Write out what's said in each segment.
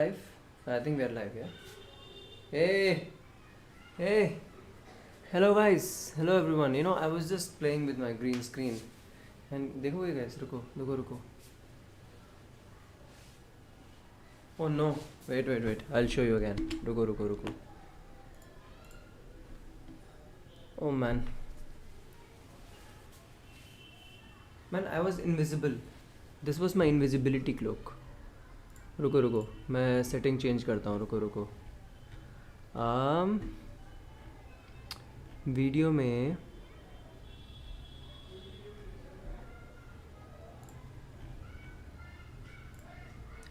Live? I think we are live, yeah. Hey, hey, hello guys, hello everyone. I was just playing with my green screen, and देखोगे guys, रुको. Oh no, wait. I'll show you again. रुको. Oh man, I was invisible. This was my invisibility cloak. रुको. मैं setting change करता हूँ. रुको. Video में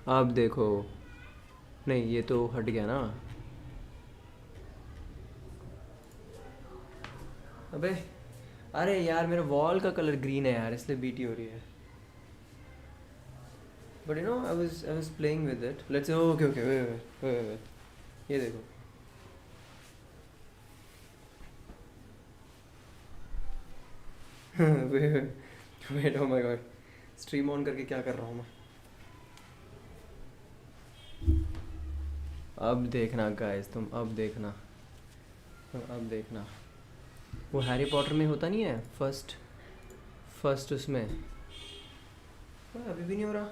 आप देखो. नहीं, ये तो हट गया ना. अबे अरे यार, मेरा वॉल का कलर ग्रीन है यार, इसलिए बीटी हो रही है. But I was playing with it. Let's say okay, wait. ये देखो. wait, oh my god. Stream on करके क्या कर रहा हूँ मैं. अब देखना गाइस, तुम अब देखना. वो हैरी पॉटर में होता नहीं है फर्स्ट उसमें. अभी भी नहीं हो रहा.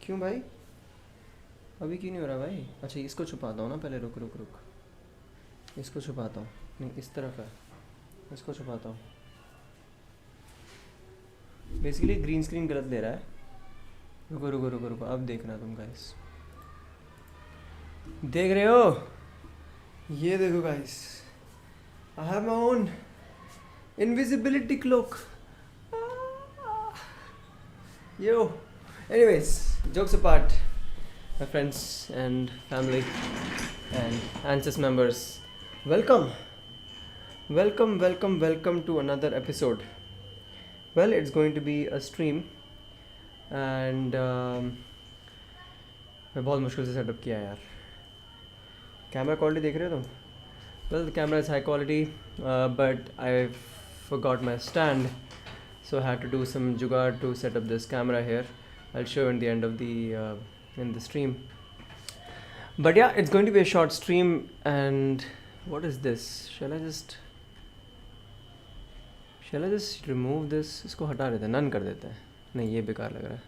क्यों भाई, अभी क्यों नहीं हो रहा भाई. अच्छा, इसको छुपाता हूँ ना पहले. रुक. इसको छुपाता हूँ. नहीं, इस तरफ है. इसको छुपाता हूँ. बेसिकली ग्रीन स्क्रीन गलत ले रहा है. रुको. अब देखना तुम गाइस. देख रहे हो, ये देखो guys. I have my own invisibility cloak. Yo. Anyways, jokes apart, my friends and family and ancestors members, welcome to another episode. Well, it's going to be a stream and मैं बहुत मुश्किल से setup किया यार. Camera quality देख रहे हो तुम. Well, the camera is high quality, but I forgot my stand, so I had to do some jugaad to set up this camera here. I'll show you in the end of in the stream. But yeah, it's going to be a short stream. And what is this? Shall I just remove this? इसको हटा देते हैं, none कर देते हैं. नहीं, ये बेकार लग रहा है.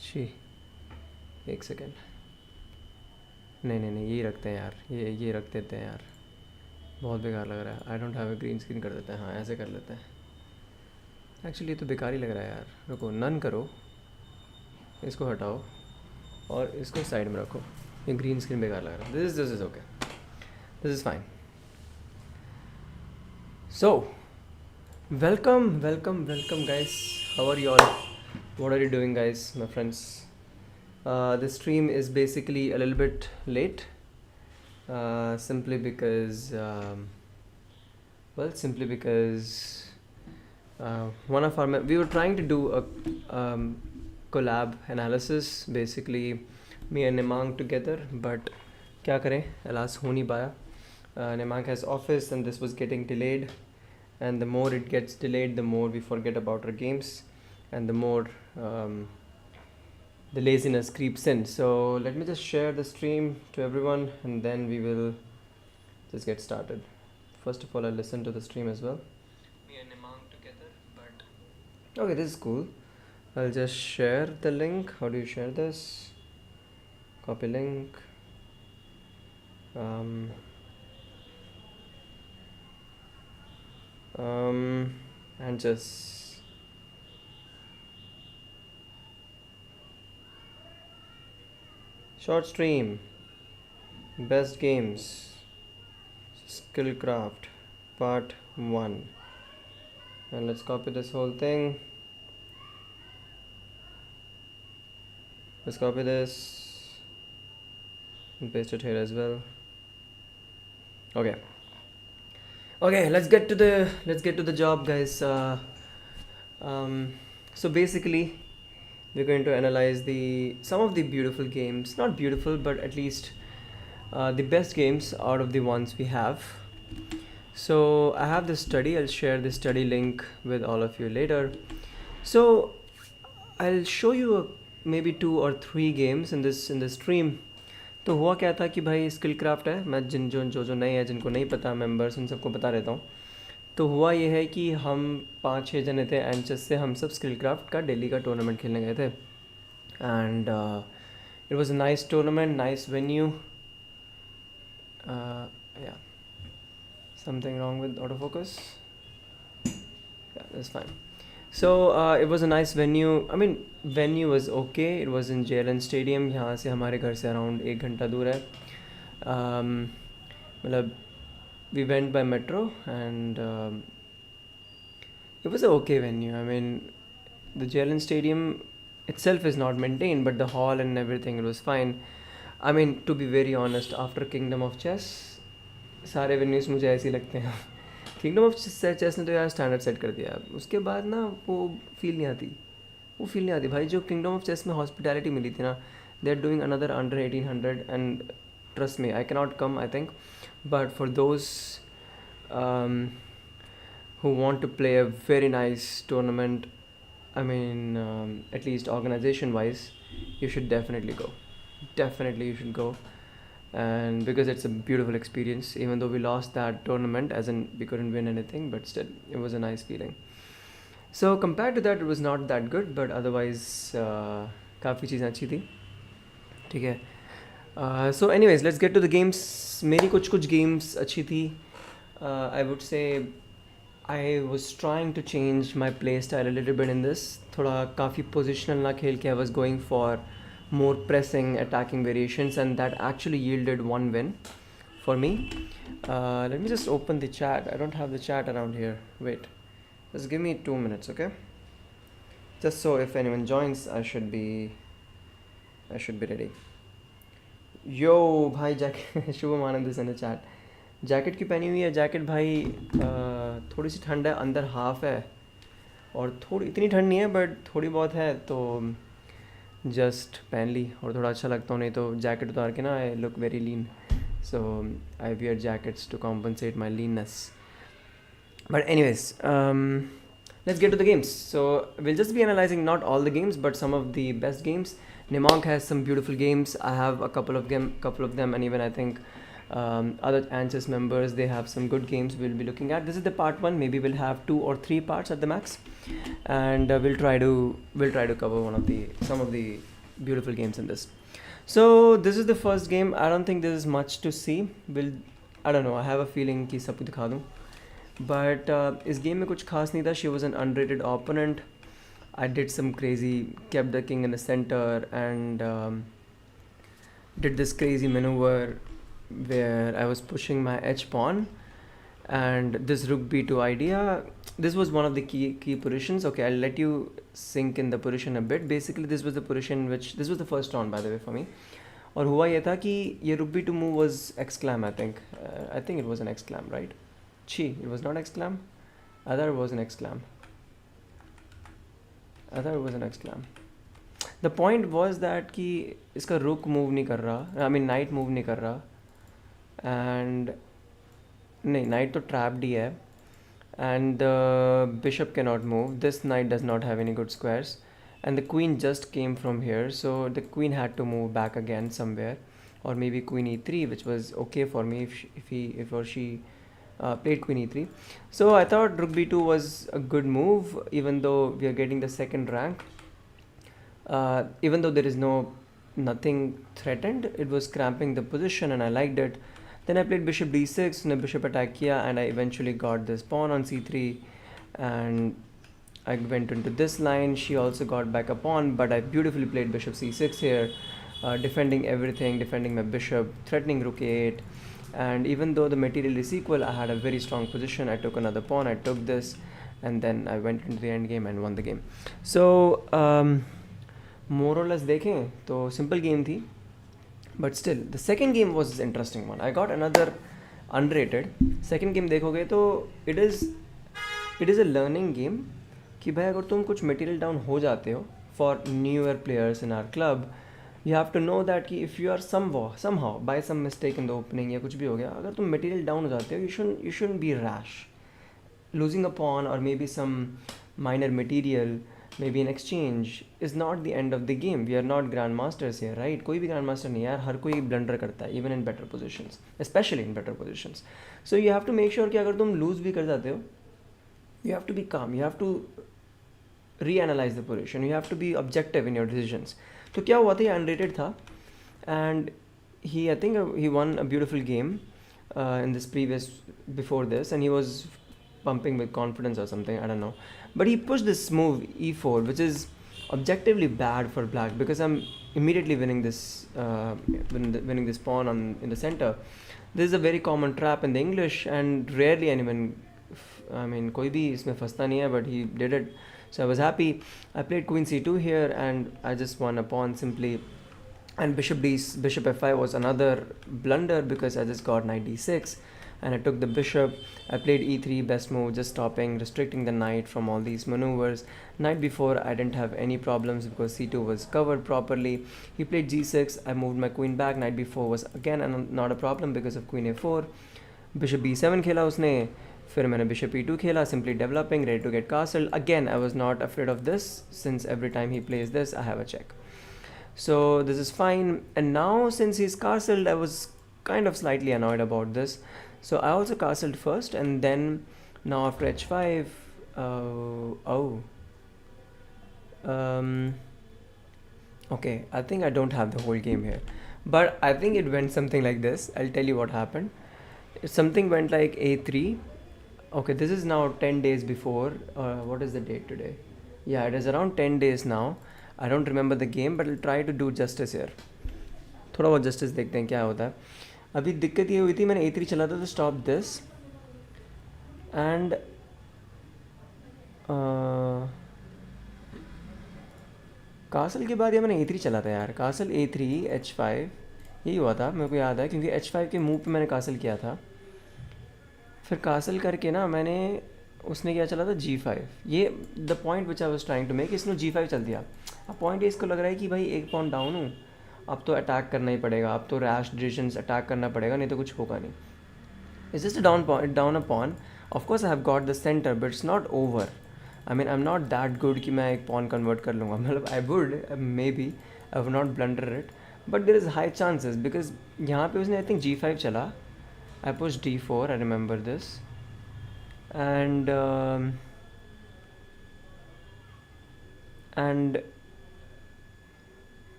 शी, एक सेकेंड. नहीं, यही रखते हैं यार. ये रख देते हैं यार, बहुत बेकार लग रहा है. I don't have a green screen कर देते हैं. हाँ, ऐसे कर लेते हैं. एक्चुअली ये तो बेकार ही लग रहा है यार. रुको, नन करो, इसको हटाओ और इसको साइड में रखो. ये ग्रीन स्क्रीन बेकार लग रहा है. This is okay. This is fine. So welcome guys. How are you all? What are you doing guys, my friends? This stream is basically a little bit late, simply because one of we were trying to do a collab analysis, basically me and Nemang together, but क्या करें, alas हो नहीं पाया. Nemang has office and this was getting delayed, and the more it gets delayed, the more we forget about our games, and the more the laziness creeps in. So let me just share the stream to everyone and then we will just get started. First of all, I'll listen to the stream as well. Me and Nemang together, but okay, this is cool. I'll just share the link. How do you share this? Copy link. And just short stream, best games, SKILLCRAFT part 1. And let's copy this whole thing. Let's copy this and paste it here as well. Okay, let's get to the job, guys. So basically we're going to analyze some of the beautiful games, not beautiful, but at least the best games out of the ones we have. So I have this study. I'll share the study link with all of you later. So I'll show you maybe 2 or 3 games in this stream तो हुआ क्या था कि भाई skill craft है, मैं जो नए हैं जिनको नहीं पता मेंबर्स उन सबको बता देता हूँ। तो हुआ ये है कि हम 5-6 जने थे एंड से हम सब स्किल क्राफ्ट का दिल्ली का टूर्नामेंट खेलने गए थे and it was a nice tournament, nice venue. Yeah something wrong with auto focus, yeah, that's fine. So it was a nice venue. I mean, venue was okay. It was in JLN Stadium. यहाँ से हमारे घर से around 1 घंटा दूर है. मतलब we went by metro and it was a okay venue. I mean, the JLN Stadium itself is not maintained, but the hall and everything, it was fine. I mean, to be very honest, after Kingdom of Chess, सारे venues मुझे ऐसे ही लगते हैं. Kingdom of chess ने तो यार standard set कर दिया. उसके बाद ना वो फील नहीं आती भाई. जो किंगडम ऑफ चेस में हॉस्पिटैलिटी मिली थी ना, they are doing another under 1800 and trust me, I can not come I think, but for those who want to play a very nice tournament, I mean, at least organization wise, you should definitely go. You should go. And because it's a beautiful experience, even though we lost that tournament, as in we couldn't win anything, but still it was a nice feeling. So compared to that, it was not that good, but otherwise काफ़ी चीज़ें अच्छी थी. ठीक है. So anyways, let's get to the games. मेरी कुछ games अच्छी थी. I would say I was trying to change my play style a little bit in this. थोड़ा काफ़ी positional ना खेल के I was going for more pressing attacking variations, and that actually yielded one win for me. Let me just open the chat. I don't have the chat around here. Wait, just give me 2 minutes, okay? Just so if anyone joins, I should be ready. Yo bhai, jacket Shubham Anand is in the chat. Jacket की पहनी हुई है. Jacket भाई थोड़ी सी ठंड है, अंदर half है और थोड़ी इतनी ठंड नहीं है बट थोड़ी बहुत है, तो जस्ट पहन ली और थोड़ा अच्छा लगता हूँ. नहीं तो जैकेट उतार के ना I look very lean, so I wear jackets to compensate my leanness. But anyways, let's get to the games. So we'll just be analyzing not all the games but some of the best games. Nimonk has some beautiful games. I have a couple of them, and even I think other ANSYS members, they have some good games we'll be looking at. This is the part 1. Maybe we'll have 2 or 3 parts at the max, and we'll try to cover some of the beautiful games in this. So this is the first game. I don't think there is much to see. I don't know, I have a feeling कि सबको दिखा दूँ, but इस game में कुछ खास नहीं था. She was an unrated opponent. I did some crazy, kept the king in the center and did this crazy maneuver where I was pushing my h pawn and this rook b2 idea. This was one of the key positions. Okay, I'll let you sink in the position a bit. Basically this was the position this was the first round by the way for me. और हुआ ये था कि ये rook b2 move was exclam. I think it was an exclam, right? It was not exclam. I thought it was an exclam. The point was that कि इसका rook move नहीं कर रहा, I mean knight move नहीं कर रहा, and नहीं, knight तो trapped ही है, and the bishop cannot move. This knight does not have any good squares, and the queen just came from here, so the queen had to move back again somewhere, or maybe queen e3, which was okay for me if or she played queen e3. So I thought rook b2 was a good move, even though we are getting the second rank. Even though there is nothing threatened, it was cramping the position and I liked it. Then I played bishop d6 and bishop attack kiya, and I eventually got this pawn on c3 and I went into this line. She also got back a pawn, but I beautifully played bishop c6 here, defending everything, defending my bishop, threatening rook a8. And even though the material is equal, I had a very strong position. I took another pawn, I took this, and then I went into the end game and won the game. So more or less देखें तो simple game थी, but still the second game was an interesting one. I got another unrated. Second game देखोगे तो it is a learning game कि भाई अगर तुम कुछ material down हो जाते हो, for newer players in our club, you have to know that कि if you are somehow by some mistake in the opening या कुछ भी हो गया, अगर तुम material down हो जाते हो, you shouldn't be rash. Losing a pawn or maybe some minor material maybe an exchange is not the end of the game. We are not grandmasters here, right? कोई भी grandmaster नहीं है यार, हर कोई blunder करता है, even in better positions, especially in better positions. So you have to make sure कि अगर तुम lose भी कर जाते हो, you have to be calm, you have to reanalyze the position, you have to be objective in your decisions. तो क्या हुआ था, ये unrated था and I think he won a beautiful game in this before this, and he was pumping with confidence or something, I don't know. But he pushed this move e4, which is objectively bad for black because I'm immediately winning this pawn in the center. This is a very common trap in the English, and rarely anyone, I mean, कोई भी इसमें फंसता नहीं है, but he did it. So I was happy. I played queen c2 here, and I just won a pawn simply. And bishop f5 was another blunder because I just got knight d6 and I took the bishop. I played e3, best move, just stopping, restricting the knight from all these maneuvers. Knight b4, I didn't have any problems because c2 was covered properly. He played g6, I moved my queen back. Knight b4 was again not a problem because of queen a4. Bishop b7 खेला उसने, फिर मैंने bishop e2 खेला, simply developing, ready to get castled. Again, I was not afraid of this since every time he plays this, I have a check. So this is fine, and now since he's castled, I was kind of slightly annoyed about this. So I also castled first, and then now after h5, okay, I think I don't have the whole game here, but I think it went something like this. I'll tell you what happened. Something went like a3. Okay, this is now 10 days before. What is the date today? Yeah, it is around 10 days now. I don't remember the game, but I'll try to do justice here. थोड़ा बहुत justice देखते हैं क्या होता है. अभी दिक्कत ये हुई थी, मैंने a3 चला था to stop this, and castle के बाद ये मैंने a3 चला था यार. castle a3 h5 यही हुआ था, मेरे को याद है, क्योंकि h5 के मूव पे मैंने castle किया था. फिर castle करके ना मैंने, उसने क्या चला था g5. ये the point which I was trying to make, इसने g5 चल दिया. अब पॉइंट ये इसको लग रहा है कि भाई एक पॉइंट डाउन हूँ, अब तो अटैक करना ही पड़ेगा, अब तो रैश डिसीजंस अटैक करना पड़ेगा, नहीं तो कुछ होगा नहीं. It's just down a pawn. Of course I have got the centre, but it's not over. I mean I am not that good कि मैं एक पॉन कन्वर्ट कर लूँगा. मतलब I would maybe, I would not blunder it, but there is high chances because यहाँ पे उसने I think g5 चला. I push d4, I remember this. And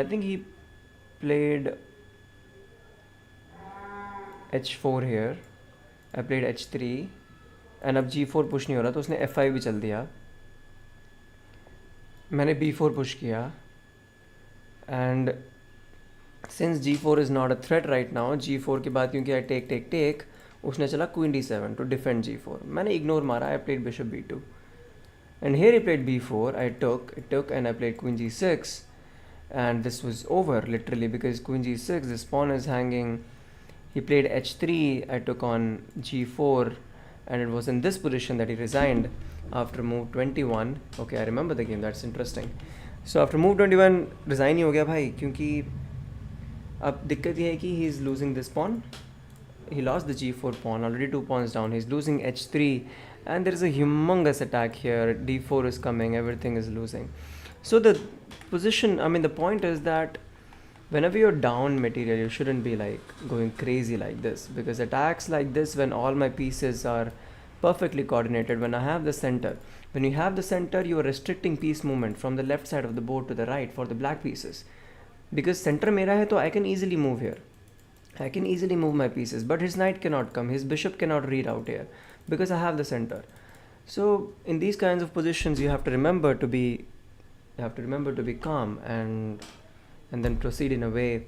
I think he played h4 here. I played h3, and अब g4 push नहीं हो रहा तो उसने f5 भी चल दिया. मैंने b4 पुश किया, and since g4 is not a threat right now, g4 के बाद क्योंकि I take उसने चला queen d7 to defend g4. मैंने ignore मारा. I played bishop b2, and here he played b4. I took and I played queen g6, and this was over literally because queen g6, this pawn is hanging. He played h3. I took on g4, and it was in this position that he resigned after move 21. Okay, I remember the game. That's interesting. So after move 21 resign ही हो गया भाई, क्योंकि अब दिक्कत ये है कि he is losing this pawn. He lost the g4 pawn, already 2 pawns down. He's losing h3, and there is a humongous attack here. d4 is coming, everything is losing. So the position, I mean the point is that whenever you're down material, you shouldn't be like going crazy like this, because attacks like this, when all my pieces are perfectly coordinated, when I have the center, when you have the center, you are restricting piece movement from the left side of the board to the right for the black pieces. Because center मेरा है तो I can easily move here. I can easily move my pieces, but his knight cannot come, his bishop cannot read out here because I have the center. So in these kinds of positions, you have to remember to be calm and then proceed in a way.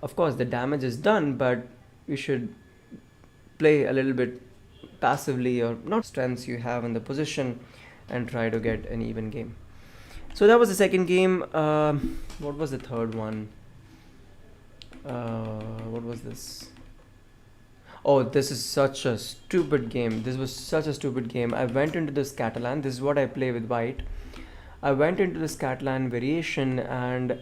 Of course, the damage is done, but you should play a little bit passively, or not strengths you have in the position, and try to get an even game. So that was the second game. What was the third one? What was this? Oh, this is such a stupid game. This was such a stupid game. I went into this Catalan. This is what I play with white. I went into this Catalan variation, and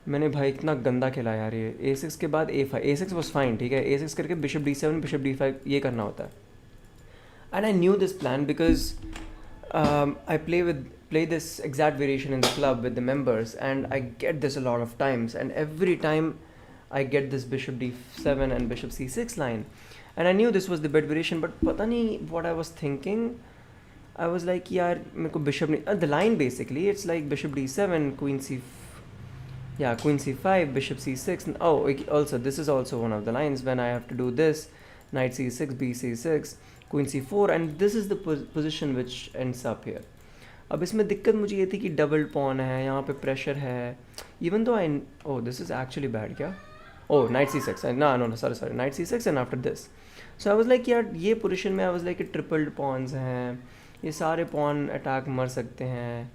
मैंने भाई इतना गंदा खेला यार. ये a6 के बाद a5. a6 was fine, ठीक है. a6 करके bishop d7, bishop d5 ये करना होता है. And I knew this plan because I play this exact variation in the club with the members, and I get this a lot of times. And every time I get this bishop d7 and bishop c6 line, and I knew this was the bed variation, but pata nahi what I was thinking. I was like, yaar, मेरे को bishop नहीं, the line basically it's like bishop d7, queen c, yeah, queen c5, bishop c6. And, oh, also this is also one of the lines when I have to do this, knight c6, b c6, queen c4, and this is the position which ends up here. अब इसमें दिक्कत मुझे ये थी कि double pawn है, यहाँ पे प्रेशर है, even though I, oh this is actually bad क्या, oh knight c6, no sorry knight c6 and after this. So I was like यार ये पोजीशन में I was like tripled pawns हैं, ये सारे पॉन अटैक मर सकते हैं,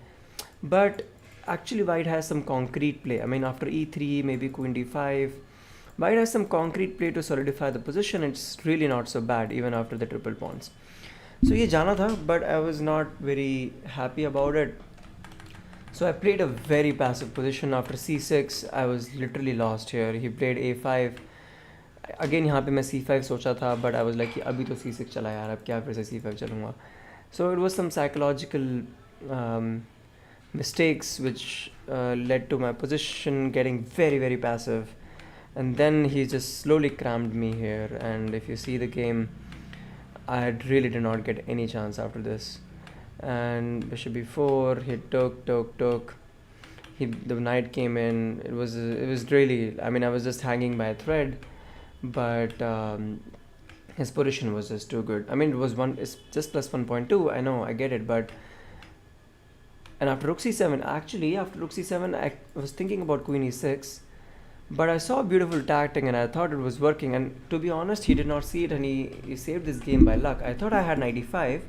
but actually white has some concrete play. I mean after e3 maybe queen d5, white has some concrete play to solidify the position. It's really not so bad even after the triple pawns. So ये जाना था, but I was not very happy about it. So I played a very passive position. After c6 I was literally lost here. He played a5. Again यहाँ पे मैं c5 सोचा था, but I was like अभी तो c6 चला यार, अब क्या फिर से c5 चलूँगा. So it was some psychological mistakes which led to my position getting very, very passive. And then he just slowly crammed me here. And if you see the game, I really did not get any chance after this. And bishop b4, he took. The knight came in. It was really, I mean, I was just hanging by a thread, but his position was just too good. I mean, it's just plus 1.2. I know, I get it, but. And after rook c7, actually, after rook c7, I was thinking about queen e6, but I saw a beautiful tactic and I thought it was working. And to be honest, he did not see it, and he saved this game by luck. I thought I had knight e5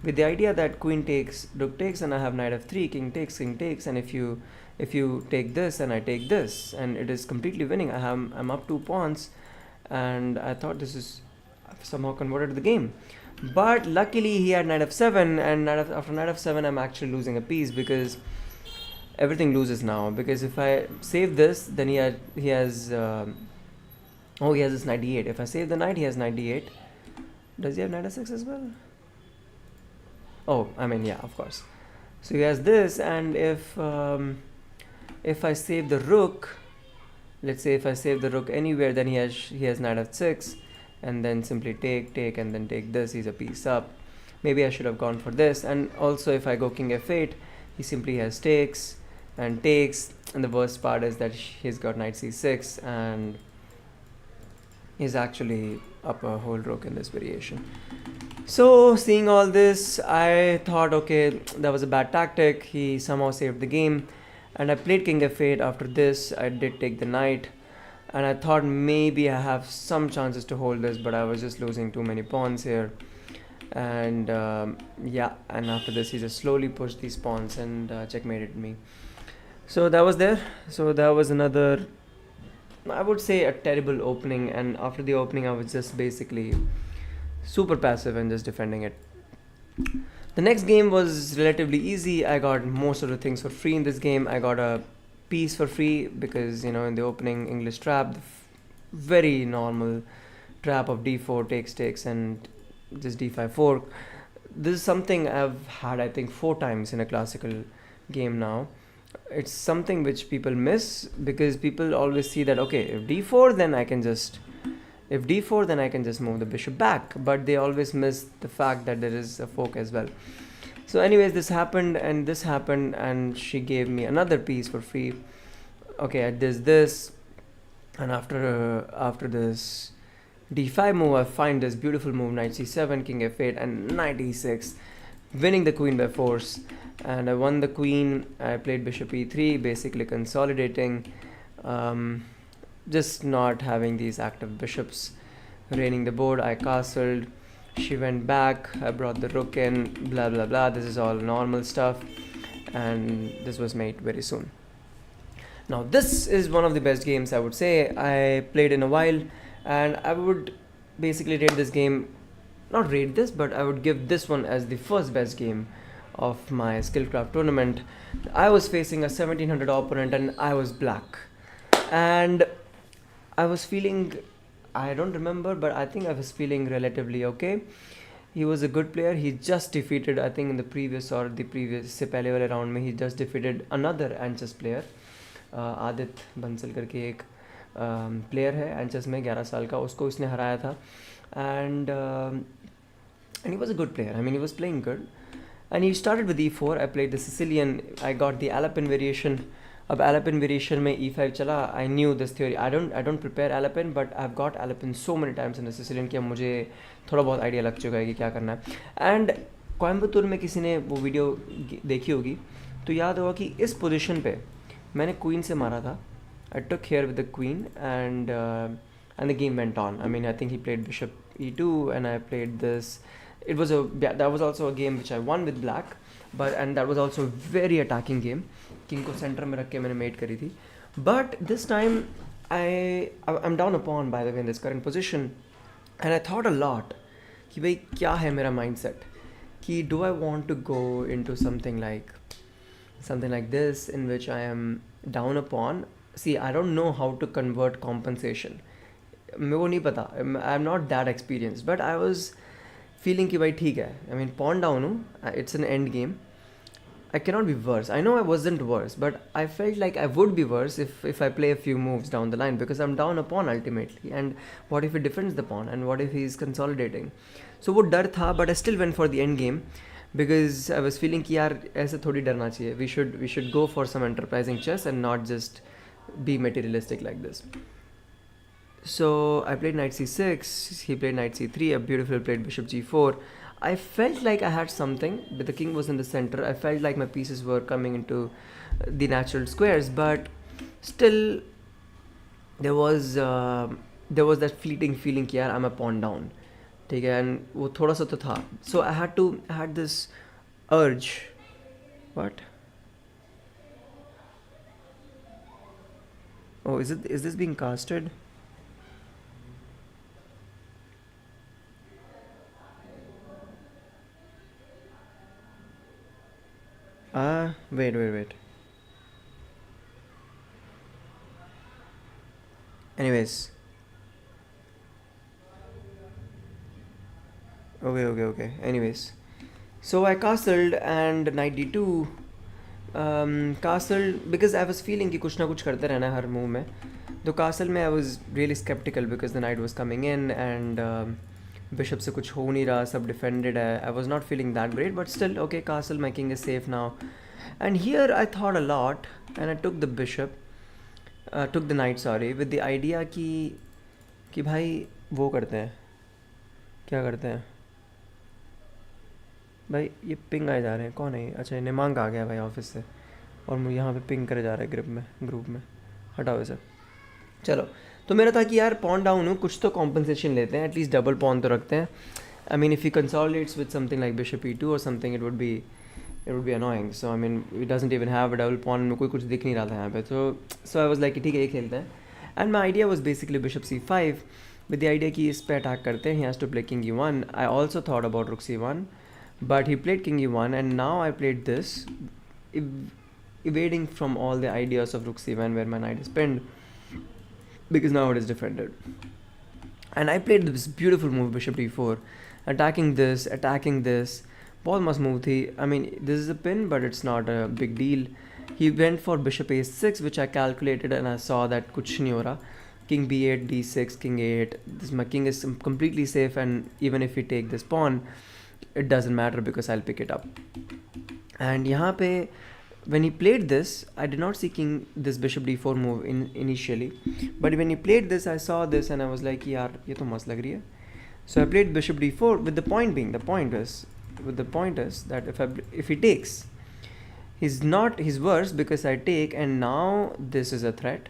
with the idea that queen takes, rook takes, and I have knight f3, king takes, and if you take this and I take this, and it is completely winning. I'm up 2 pawns, and I thought this is somehow converted the game. But luckily he had knight f7, and after knight f7 I'm actually losing a piece, because everything loses now. Because if I save this, then he has this knight d8. If I save the knight, he has knight d8. Does he have knight f6 as well? Oh, I mean, yeah, of course. So he has this, and if I save the rook, let's say if I save the rook anywhere, then he has knight f6, and then simply take, and then take this. He's a piece up. Maybe I should have gone for this. And also if I go king f8, he simply has takes, and the worst part is that he's got knight c6, and he's actually up a whole rook in this variation. So seeing all this, I thought, okay, that was a bad tactic. He somehow saved the game, and I played king f8. After this I did take the knight, and I thought maybe I have some chances to hold this, but I was just losing too many pawns here. And yeah, and after this he just slowly pushed these pawns and checkmated me. So that was there. So that was another, I would say, a terrible opening. And after the opening I was just basically super passive and just defending it. The next game was relatively easy. I got most of the things for free in this game. I got a piece for free because, in the opening English trap, the very normal trap of d4 takes and just d5 fork. This is something I've had, I think, 4 times in a classical game now. It's something which people miss, because people always see that, okay, if d4 then I can just move the bishop back, but they always miss the fact that there is a fork as well. So anyways, this happened, and she gave me another piece for free. Okay, I did this, and after this d5 move, I find this beautiful move, knight c7, king f8, and knight e6, winning the queen by force. And I won the queen. I played bishop e3, basically consolidating, just not having these active bishops reigning the board. I castled, she went back, I brought the rook in, blah blah blah. This is all normal stuff, and this was made very soon. Now this is one of the best games I would say I played in a while, and I would basically rate this game, not rate this, but I would give this one as the first best game of my SKILLCRAFT tournament. I was facing a 1700 opponent, and I was black, and I was feeling, I don't remember, but I think I was feeling relatively okay. he was a good player. He just defeated, I think in the previous or the previous से पहले वाले round में he just defeated another Anchess player. Aditya Bansal करके एक player है एंचेस में 11 साल का, उसको उसने हराया था. And he was a good player. I mean, he was playing good. And he started with e4. I played the Sicilian. I got the Alapin variation. अब Alapin variation में e5 चला. I knew this theory. I don't prepare Alapin, but I've got Alapin so many times in the Sicilian कि अब मुझे थोड़ा बहुत idea लग चुका है कि क्या करना है. एंड कोयम्बतूर में किसी ने वो वीडियो देखी होगी तो याद होगा कि इस पोजीशन पे मैंने क्वीन से मारा था. I took here with the queen and the game went on. I mean, I think he played bishop e2 and I played this. That was also a game which I won with black, and that was also a very attacking game. King को center में रख के मैंने mate करी थी. But this time I'm down a pawn, by the way, in this current position, and I thought a lot कि भाई क्या है मेरा mindset कि do I want to go into something like this in which I am down a pawn. See, I don't know how to convert compensation. मेरे को नहीं पता. I'm not that experienced, but I was feeling कि भाई ठीक है. I mean, pawn down हूँ. It's an end game. I cannot be worse. I know I wasn't worse, but I felt like I would be worse if I play a few moves down the line because I'm down a pawn ultimately. And what if he defends the pawn? And what if he's consolidating? So वो डर था, but I still went for the end game because I was feeling कि यार ऐसे थोड़ी डरना चाहिए. We should go for some enterprising chess and not just be materialistic like this. So I played knight c6, he played knight c3, a beautiful played bishop g4. I felt like I had something, but the king was in the center. I felt like my pieces were coming into the natural squares, but still there was that fleeting feeling कि यार I'm a pawn down, ठीक है, and वो थोड़ा सा तो था. So I had this urge. What? Oh, is this being casted? Wait. Anyways. Okay. Anyways. So I castled and knight d2. Castle because I was feeling कि कुछ ना कुछ करते रहना है हर मूव में. तो castle में I was really skeptical because the knight was coming in and bishop से कुछ हो नहीं रहा, सब defended है. I was not feeling that great, but still okay, castle, my king is safe now. And here I thought a lot and I took the knight with the idea कि भाई वो करते हैं, क्या करते हैं भाई, ये पिंग आए जा रहे हैं. कौन है ये? अच्छा, निमांग आ गया भाई ऑफिस से और मुझे यहाँ पे पिंग करे जा रहा है ग्रुप में. हटाओ इसे. चलो, तो मेरा था कि यार पॉन डाउन हूँ, कुछ तो कॉम्पनसेशन लेते हैं, एटलीस्ट डबल पॉन तो रखते हैं. I mean if you consolidates with something like bishop e2 और समथिंग, it would be annoying. So I mean it doesn't even have a double pawn. में कोई कुछ दिख नहीं रहा था यहाँ पे. सो आई वाज लाइक ठीक है ये खेलते हैं. And my idea was basically bishop c5 with the idea कि इस पे अटैक करते हैं. He has to play king e1. I also thought about rook c1, but he played king e1 and now I played this, evading from all the ideas of rook c1 where my knight is pinned because now it is defended. And I played this beautiful move bishop d4, attacking this. बहुत मस्त move थी. I mean, this is a pin but it's not a big deal. He went for bishop a6 which I calculated and I saw that कुछ नहीं हो रहा. King b8, d6, king a8. My king is completely safe, and even if we take this pawn, it doesn't matter because I'll pick it up. And यहाँ पे when he played this, I did not see this bishop d4 move initially, but when he played this, I saw this and I was like यार ये तो मस्त लग रही है. So I played bishop d4 with the point is that if he takes, he's worse because I take, and now this is a threat.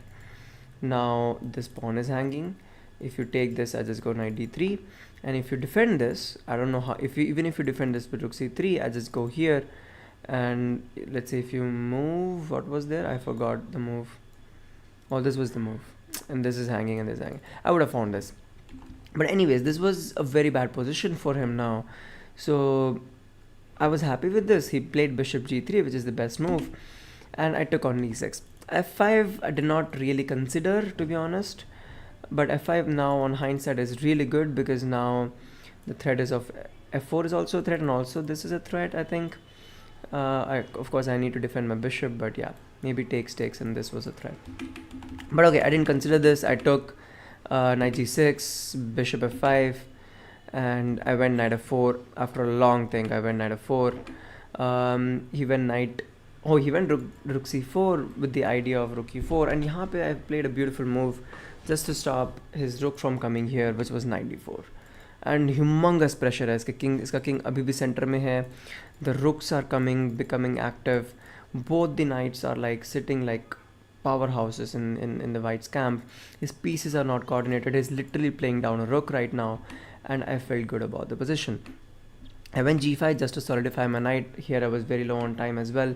Now this pawn is hanging. If you take this, I just go knight d3. And if you defend this, I don't know how, even if you defend this with rook c3, I just go here. And let's say if you move, what was there? I forgot the move. Oh, this was the move. And this is hanging and this is hanging. I would have found this. But anyways, this was a very bad position for him now. So I was happy with this. He played bishop g3, which is the best move. And I took on e6. f5 I did not really consider, to be honest. But f5 now on hindsight is really good because now the threat is of f4 is also a threat, and also this is a threat, I think. Of course I need to defend my bishop, but yeah, maybe takes, and this was a threat. But okay, I didn't consider this. I took knight g6, bishop f5, and I went knight f4. After a long thing, I went knight f4. He went rook c4 with the idea of rook e4, and यहाँ पे I played a beautiful move just to stop his rook from coming here, which was knight d4. And humongous pressure है इसका king अभी भी center में है. The rooks are becoming active. Both the knights are like sitting like powerhouses in the white's camp. His pieces are not coordinated. He's literally playing down a rook right now, and I felt good about the position. I went g5 just to solidify my knight. Here I was very low on time as well,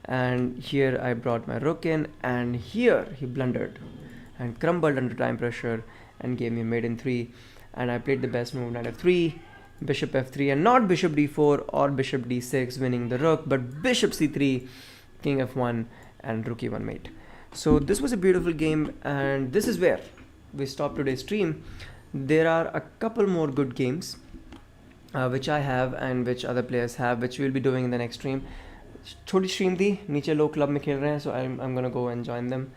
and here I brought my rook in, and here he blundered and crumbled under time pressure and gave me mate in 3. And I played the best move, knight f3, bishop f3, and not bishop d4 or bishop d6 winning the rook, but bishop c3, king f1, and rook e1 mate. So this was a beautiful game, and this is where we stop today's stream. There are a couple more good games which I have and which other players have, which we'll be doing in the next stream. छोटी stream थी, नीचे लोग club में खेल रहे हैं, so I'm gonna go and join them.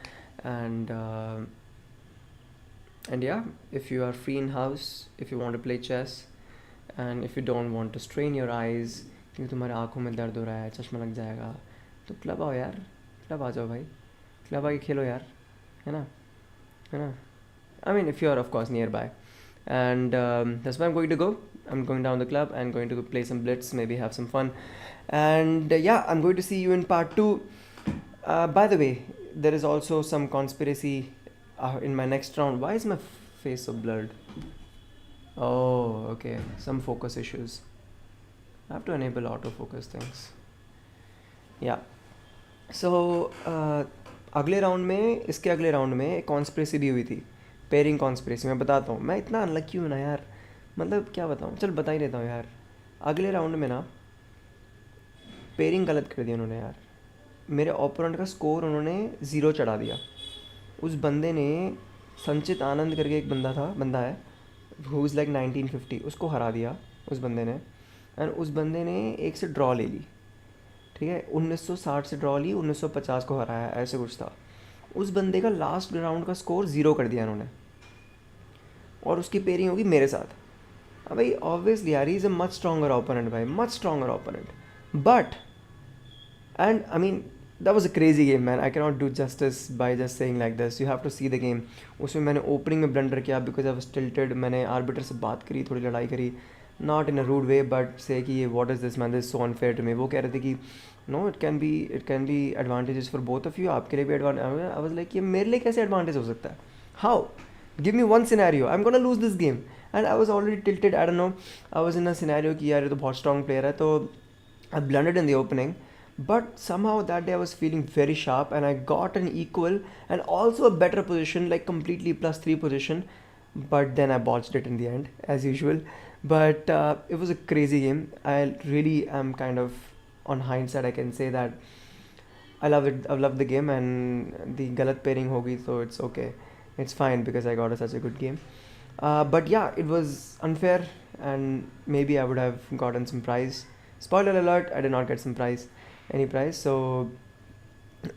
And yeah, if you are free in house, if you want to play chess, and if you don't want to strain your eyes क्योंकि तुम्हारे आँखों में दर्द हो रहा है, चश्मा लग जाएगा, तो क्लब आओ यार, क्लब आ जाओ भाई, क्लब आके खेलो यार, है ना? I mean, if you are of course nearby. And that's where I'm going to go. I'm going down the club and going to play some blitz, maybe have some fun. And yeah, I'm going to see you in part 2. By the way, there is also some conspiracy in my next round. Why is my face so blurred? Oh, okay, some focus issues. I have to enable autofocus things. Yeah. So अगले round में, इसके अगले round में एक conspiracy भी हुई थी, pairing conspiracy. मैं बताता हूँ, मैं इतना अनलकी हूँ ना यार, मतलब क्या बताऊँ, चल बता ही देता हूँ यार. अगले राउंड में ना पेयरिंग गलत कर दी उन्होंने यार. मेरे ओपोनेंट का स्कोर उन्होंने 0 चढ़ा दिया. उस बंदे ने, संचित आनंद करके एक बंदा है हु इज़ लाइक 1950, उसको हरा दिया उस बंदे ने. एंड उस बंदे ने एक से ड्रॉ ले ली, ठीक है, 1960 से ड्रॉ ली, 1950 को हराया, ऐसे कुछ था. उस बंदे का लास्ट राउंड का स्कोर 0 कर दिया इन्होंने, और उसकी पेयरिंग होगी मेरे साथ. अब भाई ऑब्वियसली यार, he is a much stronger opponent भाई, much stronger opponent. But and I mean that was a crazy game, man. I cannot do justice by just saying like this. You have to see the game. उसमें मैंने opening में blunder किया because I was tilted. मैंने orbiter से बात करी, थोड़ी लड़ाई करी, not in a rude way, but say कि what is this man, this is so unfair to me. वो कह रहे थे कि no, it can be advantages for both of you. आपके लिए भी advantage. I was like, ये मेरे लिए कैसे advantage हो सकता है? How? Give me one scenario. I'm gonna lose this game. And I was already tilted. I don't know. I was in a scenario कि यार ये तो बहुत strong player है, तो I blundered in the opening. But somehow that day I was feeling very sharp, and I got an equal and also a better position, like completely +3 position. But then I botched it in the end, as usual. But it was a crazy game. I really am kind of, on hindsight, I can say that I love it. I love the game, and the galat pairing hogi, so it's okay. It's fine because I got such a good game. But yeah, it was unfair, and maybe I would have gotten some prize. Spoiler alert, I did not get any prize. So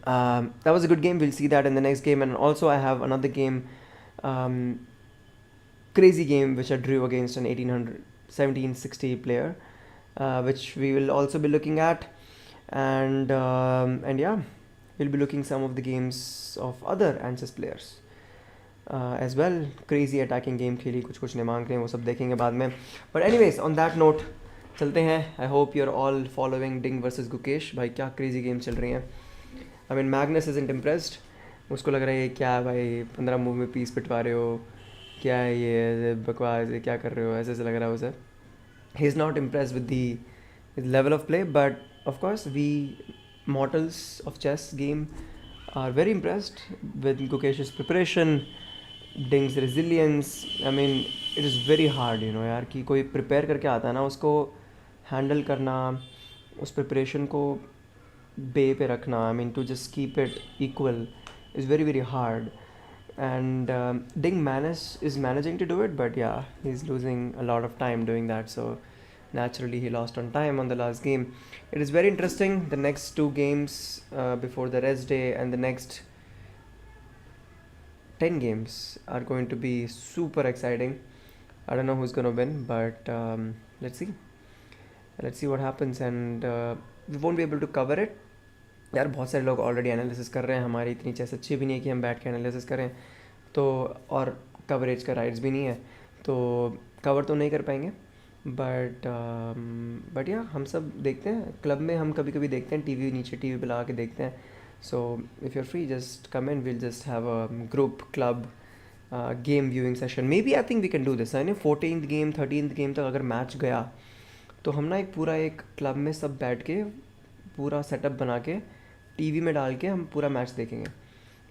that was a good game. We'll see that in the next game. And also I have another game, crazy game, which I drew against an 1760 player, which we will also be looking at. And yeah, we'll be looking some of the games of other ANSYS players as well. Crazy attacking game खेली, कुछ नहीं मांग रहे हैं, वो सब देखेंगे बाद में. But anyways, on that note, चलते हैं. I hope you are all following Ding versus Gukesh. भाई क्या क्रेजी गेम चल रही हैं. I mean Magnus is impressed. उसको लग रहा है क्या भाई 15 मूव में पीस पिटवा रहे हो, क्या है ये बकवास, क्या कर रहे हो, ऐसे लग रहा है उसे. He is not impressed with the level of play, but of course we mortals of chess game are very impressed with Gukesh's preparation, Ding's resilience. I mean it is very hard you know यार, कि कोई prepare करके आता है ना, उसको handle करना, उस प्रिपरेशन को बे पे रखना, I mean to just keep it equal is very very hard. And Ding is managing to do it, but yeah he is losing a lot of time doing that. So Naturally, he lost on time on the last game. It is very interesting. The next two games before the rest day and the next 10 games are going to be super exciting. I don't know who's going to win, but let's see. Let's see what happens, and we won't be able to cover it. यार बहुत सारे लोग already analysis कर रहे हैं, हमारी इतनी chess अच्छी भी नहीं है कि हम बैठ के एनालिसिस करें, तो और कवरेज का राइट्स भी नहीं है, तो कवर तो नहीं कर पाएंगे. बट या हम सब देखते हैं क्लब में, हम कभी कभी देखते हैं टीवी, नीचे टीवी पे लगा के देखते हैं. So if you are free just come in, will just have a group club game viewing session. Maybe I think we can do this. है ना, 14th गेम 13th गेम तक अगर मैच गया तो हम ना एक क्लब में सब बैठ के पूरा सेटअप बना के टीवी में डाल के हम पूरा मैच देखेंगे.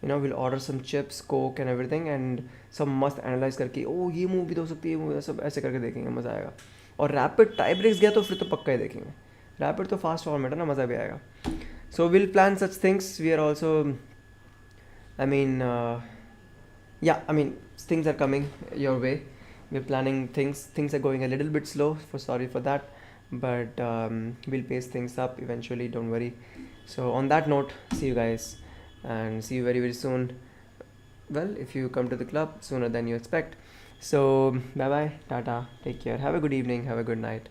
You know, will order some chips, coke and everything, and सब मस्त एनालाइज करके ओ ये मूवी तो हो सकती है, वो सब ऐसे करके देखेंगे, मज़ा आएगा. और रैपिड टाई ब्रेक्स गया तो फिर तो पक्का ही देखेंगे. रैपिड तो फास्ट फॉर्मेट है ना, मज़ा भी आएगा. So will plan such things. We are also, I mean things are coming your way. We're planning things. Things are going a little bit slow. Sorry for that, but we'll pace things up eventually. Don't worry. So on that note, see you guys, and see you very very soon. Well, if you come to the club sooner than you expect. So bye bye, tata, take care, have a good evening, have a good night.